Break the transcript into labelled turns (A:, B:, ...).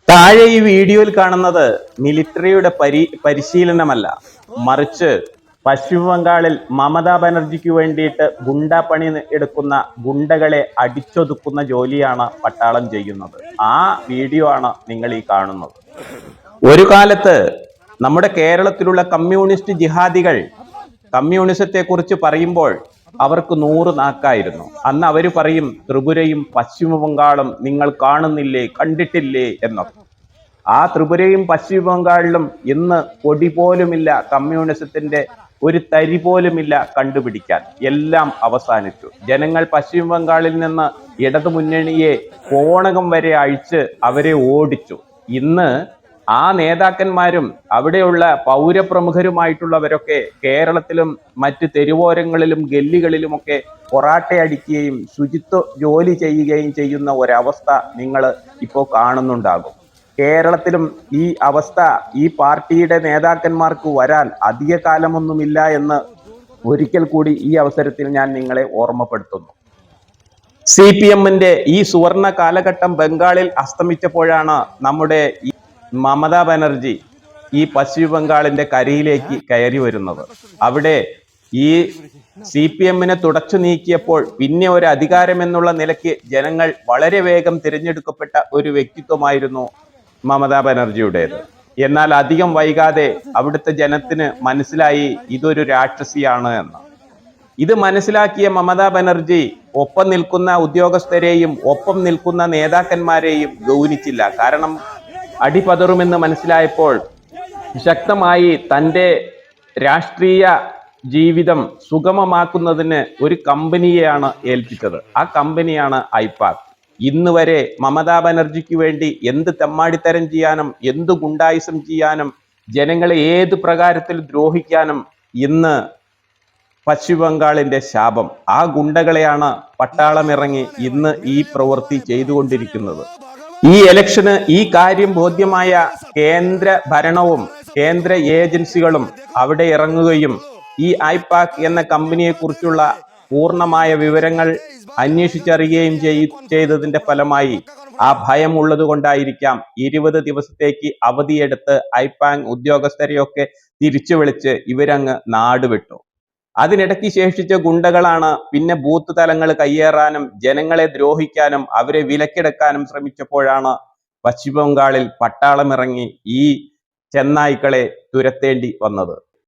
A: താഴെ ഈ വീഡിയോയിൽ കാണുന്നത് മിലിറ്ററിയുടെ പരിശീലനമല്ല, മറിച്ച് പശ്ചിമ ബംഗാളിൽ മമതാ ബാനർജിക്ക് വേണ്ടിയിട്ട് ഗുണ്ടാ പണി എടുക്കുന്ന ഗുണ്ടകളെ അടിച്ചൊതുക്കുന്ന ജോലിയാണ് പട്ടാളം ചെയ്യുന്നത്. ആ വീഡിയോ ആണ് നിങ്ങൾ ഈ കാണുന്നത്. ഒരു കാലത്ത് നമ്മുടെ കേരളത്തിലുള്ള കമ്മ്യൂണിസ്റ്റ് ജിഹാദികൾ കമ്മ്യൂണിസത്തെ കുറിച്ച് പറയുമ്പോൾ അവർക്ക് 100 നാക്കായിരുന്നു. അന്ന് അവർ പറയും ത്രിപുരയും പശ്ചിമ ബംഗാളും നിങ്ങൾ കാണുന്നില്ലേ, കണ്ടിട്ടില്ലേ എന്നൊക്കെ. ആ ത്രിപുരയും പശ്ചിമ ബംഗാളിലും ഇന്ന് പൊടി പോലുമില്ല, കമ്മ്യൂണിസത്തിന്റെ ഒരു തരി പോലുമില്ല കണ്ടുപിടിക്കാൻ. എല്ലാം അവസാനിച്ചു. ജനങ്ങൾ പശ്ചിമ ബംഗാളിൽ നിന്ന് ഇടതു മുന്നണിയെ കോണകം വരെ അഴിച്ച് അവരെ ഓടിച്ചു. ഇന്ന് ആ നേതാക്കന്മാരും അവിടെയുള്ള പൗരപ്രമുഖരുമായിട്ടുള്ളവരൊക്കെ കേരളത്തിലും മറ്റ് തെരുവോരങ്ങളിലും ഗല്ലികളിലുമൊക്കെ പൊറാട്ടയടിക്കുകയും ശുചിത്വ ജോലി ചെയ്യുകയും ചെയ്യുന്ന ഒരവസ്ഥ നിങ്ങൾ ഇപ്പോൾ കാണുന്നുണ്ടാകും. കേരളത്തിലും ഈ അവസ്ഥ ഈ പാർട്ടിയുടെ നേതാക്കന്മാർക്ക് വരാൻ അധിക കാലമൊന്നുമില്ല എന്ന് ഒരിക്കൽ കൂടി ഈ അവസരത്തിൽ ഞാൻ നിങ്ങളെ ഓർമ്മപ്പെടുത്തുന്നു. CPM-ന്റെ ഈ സുവർണ കാലഘട്ടം ബംഗാളിൽ അസ്തമിച്ചപ്പോഴാണ് നമ്മുടെ മമതാ ബാനർജി ഈ പശ്ചിമ ബംഗാളിന്റെ കരയിലേക്ക് കയറി വരുന്നത്. അവിടെ ഈ CPM-നെ തുടച്ചു നീക്കിയപ്പോൾ പിന്നെ ഒരു അധികാരം എന്നുള്ള നിലയ്ക്ക് ജനങ്ങൾ വളരെ വേഗം തിരഞ്ഞെടുക്കപ്പെട്ട ഒരു വ്യക്തിത്വമായിരുന്നു മമതാ ബാനർജിയുടേത്. എന്നാൽ അധികം വൈകാതെ അവിടുത്തെ ജനത്തിന് മനസ്സിലായി ഇതൊരു രാക്ഷസിയാണ് എന്ന്. ഇത് മനസ്സിലാക്കിയ മമതാ ബാനർജി ഒപ്പം നിൽക്കുന്ന ഉദ്യോഗസ്ഥരെയും ഒപ്പം നിൽക്കുന്ന നേതാക്കന്മാരെയും ഗൗനിച്ചില്ല. കാരണം അടിപതറുമെന്ന് മനസ്സിലായപ്പോൾ ശക്തമായി തൻ്റെ രാഷ്ട്രീയ ജീവിതം സുഗമമാക്കുന്നതിന് ഒരു കമ്പനിയെയാണ് ഏൽപ്പിച്ചത്. ആ കമ്പനിയാണ് ഐപാക്. ഇന്ന് വരെ മമതാ ബാനർജിക്ക് വേണ്ടി എന്ത് തെമ്മാടിത്തരം ചെയ്യാനും എന്ത് ഗുണ്ടായിസം ചെയ്യാനും ജനങ്ങളെ ഏത് പ്രകാരത്തിൽ ദ്രോഹിക്കാനും ഇന്ന് പശ്ചിമ ബംഗാളിന്റെ ശാപം. ആ ഗുണ്ടകളെയാണ് പട്ടാളം ഇറങ്ങി ഇന്ന് ഈ പ്രവൃത്തി ചെയ്തുകൊണ്ടിരിക്കുന്നത്. ഈ ഇലക്ഷന് ഈ കാര്യം ബോധ്യമായ കേന്ദ്ര ഭരണവും കേന്ദ്ര ഏജൻസികളും അവിടെ ഇറങ്ങുകയും ഈ ഐപാക് എന്ന കമ്പനിയെ കുറിച്ചുള്ള പൂർണ്ണമായ വിവരങ്ങൾ അന്വേഷിച്ചറിയുകയും ചെയ്തതിന്റെ ഫലമായി ആ ഭയം ഉള്ളത് കൊണ്ടായിരിക്കാം 20 ദിവസത്തേക്ക് അവധിയെടുത്ത് ഐപാക് ഉദ്യോഗസ്ഥരെയൊക്കെ തിരിച്ചു വിളിച്ച് ഇവരങ്ങ് നാടുവിട്ടു. അതിനിടയ്ക്ക് ശേഷിച്ച ഗുണ്ടകളാണ് പിന്നെ ബൂത്ത് തലങ്ങൾ കയ്യേറാനും ജനങ്ങളെ ദ്രോഹിക്കാനും അവരെ വിലക്കെടുക്കാനും ശ്രമിച്ചപ്പോഴാണ് പശ്ചിമ ബംഗാളിൽ പട്ടാളം ഇറങ്ങി ഈ ചെന്നായ്ക്കളെ തുരത്തേണ്ടി വന്നത്.